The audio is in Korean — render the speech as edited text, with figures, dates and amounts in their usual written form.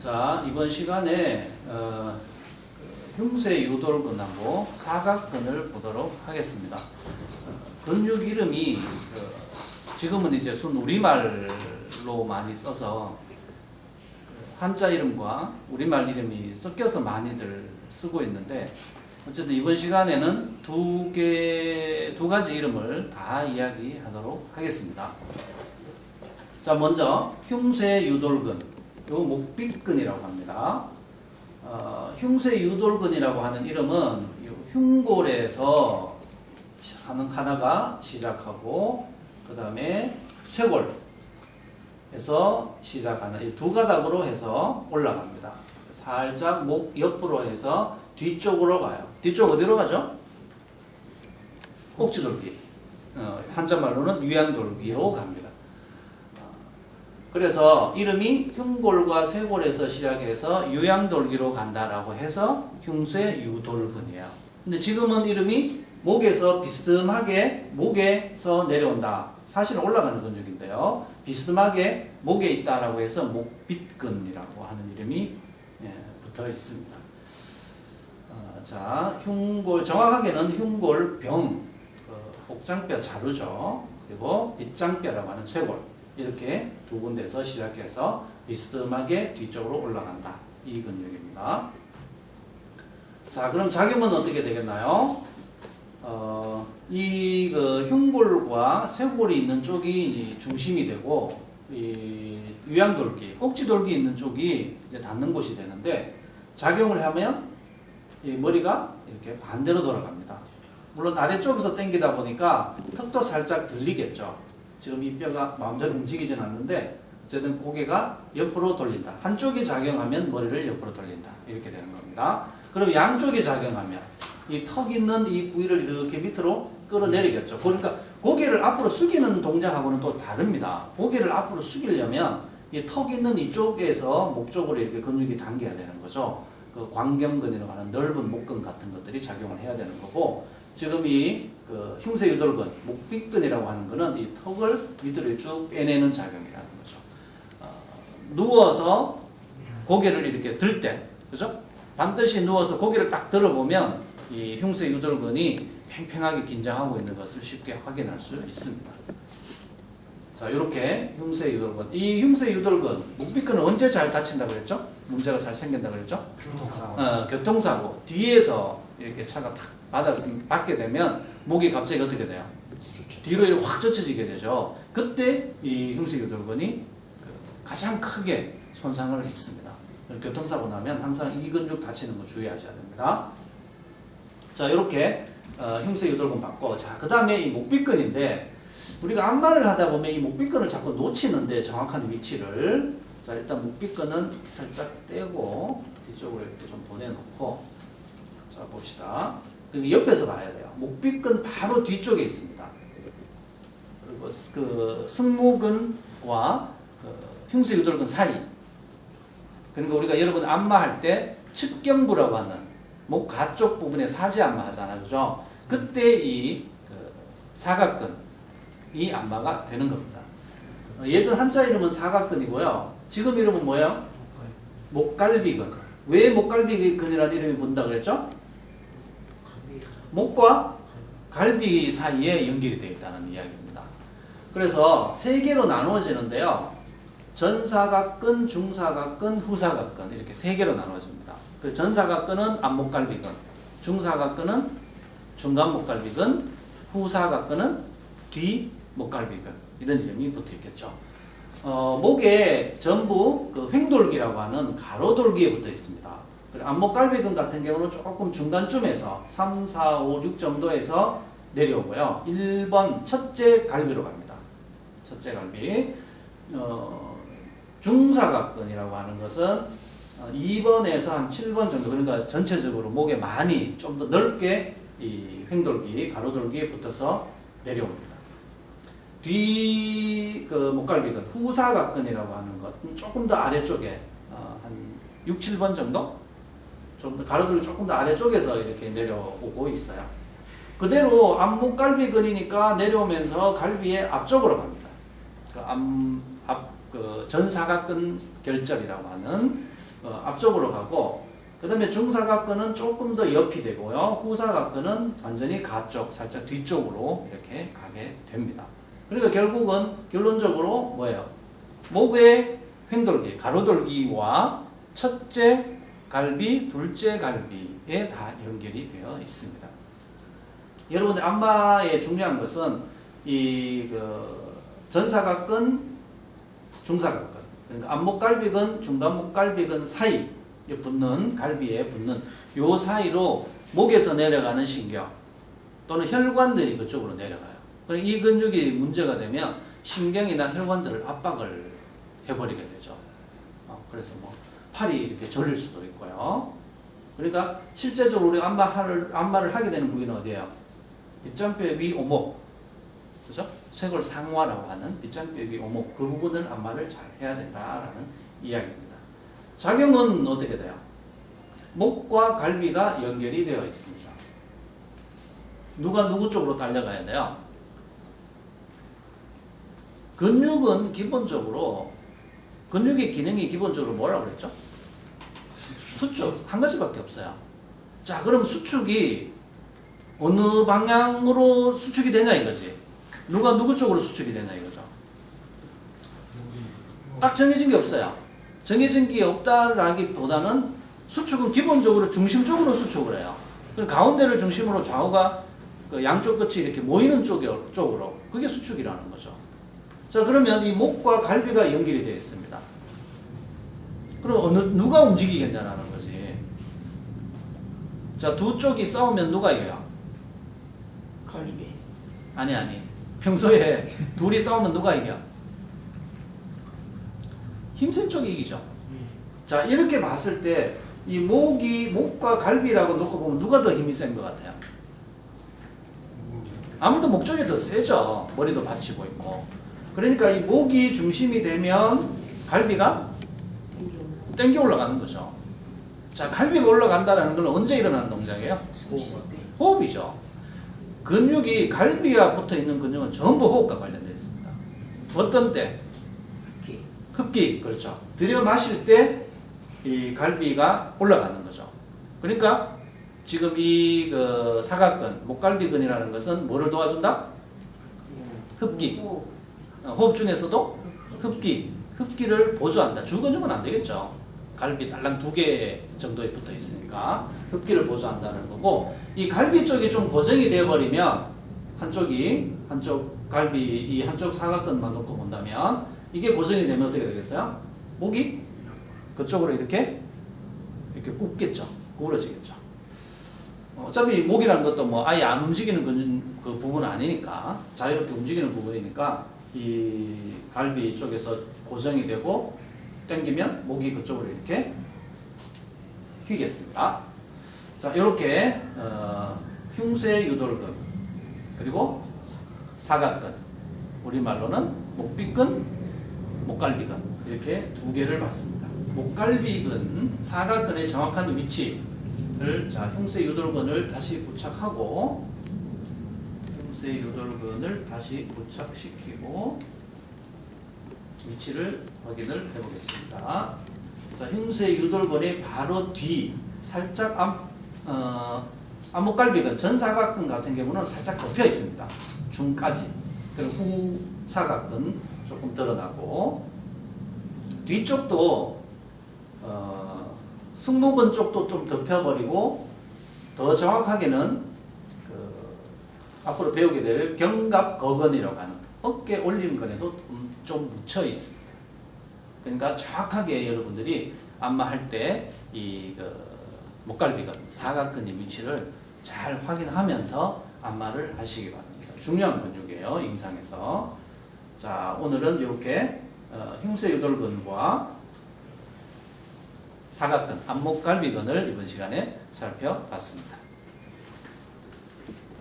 자, 이번 시간에 흉쇄 유돌근하고 사각근을 보도록 하겠습니다. 근육 이름이 지금은 이제 순 우리말로 많이 써서 한자 이름과 우리말 이름이 섞여서 많이들 쓰고 있는데, 어쨌든 이번 시간에는 두 가지 이름을 다 이야기하도록 하겠습니다. 자, 먼저 흉쇄 유돌근, 요 목빗근이라고 합니다. 흉쇄 유돌근이라고 하는 이름은 흉골에서 하나가 시작하고, 그 다음에 쇄골에서 시작하는 이 두 가닥으로 해서 올라갑니다. 살짝 목 옆으로 해서 뒤쪽으로 가요. 뒤쪽 어디로 가죠? 꼭지돌기. 한자말로는 위안돌기로 갑니다. 그래서 이름이 흉골과 쇄골에서 시작해서 유양돌기로 간다라고 해서 흉쇄 유돌근이에요. 근데 지금은 이름이 목에서 비스듬하게 목에서 내려온다. 사실은 올라가는 근육인데요. 비스듬하게 목에 있다라고 해서 목빗근이라고 하는 이름이 붙어 있습니다. 자, 흉골, 정확하게는 흉골병, 복장뼈 자루죠. 그리고 빗장뼈라고 하는 쇄골. 이렇게 두 군데서 시작해서 비스듬하게 뒤쪽으로 올라간다. 이 근육입니다. 자, 그럼 작용은 어떻게 되겠나요? 이 흉골과 쇄골이 있는 쪽이 중심이 되고, 이 위양돌기, 꼭지돌기 있는 쪽이 이제 닿는 곳이 되는데, 작용을 하면 이 머리가 이렇게 반대로 돌아갑니다. 물론 아래쪽에서 당기다 보니까 턱도 살짝 들리겠죠. 지금 이 뼈가 마음대로 움직이진 않는데 어쨌든 고개가 옆으로 돌린다. 한쪽이 작용하면 머리를 옆으로 돌린다. 이렇게 되는 겁니다. 그럼 양쪽이 작용하면 이 턱 있는 이 부위를 이렇게 밑으로 끌어내리겠죠. 그러니까 고개를 앞으로 숙이는 동작하고는 또 다릅니다. 고개를 앞으로 숙이려면 이 턱 있는 이쪽에서 목 쪽으로 이렇게 근육이 당겨야 되는 거죠. 그 광경근이라고 하는 넓은 목근 같은 것들이 작용을 해야 되는 거고, 지금 이 흉쇄 유돌근, 목빗근이라고 하는 거는 이 턱을 밑으로 쭉 빼내는 작용이라는 거죠. 누워서 고개를 이렇게 들 때, 그죠? 반드시 누워서 고개를 딱 들어보면 이 흉쇄 유돌근이 팽팽하게 긴장하고 있는 것을 쉽게 확인할 수 있습니다. 자, 이렇게 흉쇄 유돌근. 이 흉쇄 유돌근, 목빗근은 언제 잘 다친다고 그랬죠? 문제가 잘 생긴다고 그랬죠? 교통사고. 교통사고. 뒤에서 이렇게 차가 탁 받게 되면 목이 갑자기 어떻게 돼요? 뒤로 이렇게 확 젖혀지게 되죠. 그때 이 흉쇄 유돌근이 가장 크게 손상을 입습니다. 교통사고 나면 항상 이 근육 다치는 거 주의하셔야 됩니다. 자, 이렇게 흉쇄 유돌근 받고, 자, 그 다음에 이 목빗근인데, 우리가 안마를 하다 보면 이 목빗근을 자꾸 놓치는데, 정확한 위치를. 자, 일단 목빗근은 살짝 떼고 뒤쪽으로 이렇게 좀 보내놓고, 자, 봅시다. 옆에서 봐야 돼요. 목빗근 바로 뒤쪽에 있습니다. 그리고 그 승모근과 흉쇄 유돌근 사이. 그러니까 우리가 여러분 안마할 때 측경부라고 하는 목 가쪽 부분에 사지 안마 하잖아요, 그죠? 그때 이 사각근, 이 안마가 되는 겁니다. 예전 한자 이름은 사각근이고요. 지금 이름은 뭐예요? 목갈비근. 왜 목갈비근이라는 이름이 붙는다 그랬죠? 목과 갈비 사이에 연결이 되어 있다는 이야기입니다. 그래서 세 개로 나누어지는데요. 전사각근, 중사각근, 후사각근, 이렇게 세 개로 나누어집니다. 그 전사각근은 앞목갈비근, 중사각근은 중간목갈비근, 후사각근은 뒤목갈비근, 이런 이름이 붙어 있겠죠. 목에 전부 그 횡돌기라고 하는 가로돌기에 붙어 있습니다. 앞목갈비근 같은 경우는 조금 중간쯤에서 3, 4, 5, 6 정도에서 내려오고요. 1번 첫째 갈비로 갑니다. 첫째 갈비. 중사각근이라고 하는 것은 2번에서 한 7번 정도, 그러니까 전체적으로 목에 많이 좀 더 넓게 이 횡돌기, 가로돌기에 붙어서 내려옵니다. 뒤 목갈비근, 후사각근이라고 하는 것은 조금 더 아래쪽에 한 6, 7번 정도? 좀 더 가로돌기 조금 더 아래쪽에서 이렇게 내려오고 있어요. 그대로 앞목갈비근이니까 내려오면서 갈비의 앞쪽으로 갑니다. 전사각근 결절이라고 하는 앞쪽으로 가고, 그 다음에 중사각근은 조금 더 옆이 되고요. 후사각근은 완전히 가쪽, 살짝 뒤쪽으로 이렇게 가게 됩니다. 그러니까 결국은 결론적으로 뭐예요? 목의 횡돌기, 가로돌기와 첫째 갈비, 둘째 갈비에 다 연결이 되어 있습니다. 여러분들 안마의 중요한 것은 전사각근, 중사각근, 그러니까 안목갈비근, 중간목갈비근 사이에 붙는 갈비에 붙는 요 사이로 목에서 내려가는 신경 또는 혈관들이 그쪽으로 내려가요. 그럼 이 근육이 문제가 되면 신경이나 혈관들을 압박을 해버리게 되죠. 그래서 뭐 팔이 이렇게 저릴 수도 있고요. 그러니까 실제적으로 우리가 안마를 하게 되는 부위는 어디예요? 빗장뼈 위 오목, 그죠? 쇄골상화라고 하는 빗장뼈 위 오목, 그 부분을 안마를 잘 해야 된다라는 이야기입니다. 작용은 어떻게 돼요? 목과 갈비가 연결이 되어 있습니다. 누가 누구 쪽으로 달려가야 돼요? 근육은 기본적으로, 근육의 기능이 기본적으로 뭐라고 그랬죠? 수축. 한 가지밖에 없어요. 자, 그럼 수축이 어느 방향으로 수축이 되냐 이거지. 누가 누구 쪽으로 수축이 되냐 이거죠. 딱 정해진 게 없어요. 정해진 게 없다라기보다는 수축은 기본적으로 중심적으로 수축을 해요. 그럼 가운데를 중심으로 좌우가 그 양쪽 끝이 이렇게 모이는 쪽으로, 그게 수축이라는 거죠. 자, 그러면 이 목과 갈비가 연결이 되어 있습니다. 그럼 누가 움직이겠냐라는 거지. 자, 두 쪽이 싸우면 누가 이겨요? 갈비. 아니. 평소에 둘이 싸우면 누가 이겨? 힘센 쪽이 이기죠. 자, 이렇게 봤을 때 이 목과 갈비라고 놓고 보면 누가 더 힘이 센 것 같아요? 아무래도 목 쪽이 더 세죠. 머리도 받치고 있고. 그러니까 이 목이 중심이 되면 갈비가 땡겨 올라가는 거죠. 자, 갈비가 올라간다는 건 언제 일어나는 동작이에요? 호흡이죠. 근육이 갈비와 붙어 있는 근육은 전부 호흡과 관련되어 있습니다. 어떤 때? 흡기. 그렇죠. 들여 마실 때 이 갈비가 올라가는 거죠. 그러니까 지금 이 사각근, 목갈비근이라는 것은 뭐를 도와준다? 흡기. 호흡 중에서도 흡기를 보조한다. 주근육은 안 되겠죠. 갈비 달랑 2개 정도에 붙어 있으니까 흡기를 보조한다는 거고, 이 갈비 쪽이 좀 고정이 되어버리면 한쪽 갈비, 이 한쪽 사각근만 놓고 본다면 이게 고정이 되면 어떻게 되겠어요? 목이 그쪽으로 이렇게 굽겠죠. 구부러지겠죠. 어차피 목이라는 것도 뭐 아예 안 움직이는 그 부분은 아니니까, 자유롭게 움직이는 부분이니까 이 갈비 쪽에서 고정이 되고 당기면 목이 그쪽으로 이렇게 휘겠습니다. 자, 이렇게 흉쇄유돌근 그리고 사각근, 우리말로는 목비근, 목갈비근, 이렇게 2개를 봤습니다. 목갈비근, 사각근의 정확한 위치를, 자, 흉쇄유돌근을 다시 부착하고, 흉쇄유돌근을 다시 부착시키고 위치를 확인을 해보겠습니다. 자, 흉쇄유돌근의 바로 뒤, 살짝 안목갈비근, 전사각근 같은 경우는 살짝 덮여 있습니다. 중까지. 그리고 후사각근 조금 드러나고, 뒤쪽도 승모근 쪽도 좀 덮여버리고, 더 정확하게는 앞으로 배우게 될 견갑거근이라고 하는 어깨 올림근에도 좀 묻혀 있습니다. 그러니까 정확하게 여러분들이 안마할 때 이 목갈비근, 사각근의 위치를 잘 확인하면서 안마를 하시기 바랍니다. 중요한 근육이에요, 임상에서. 자, 오늘은 이렇게 흉쇄유돌근과 사각근, 안목갈비근을 이번 시간에 살펴봤습니다.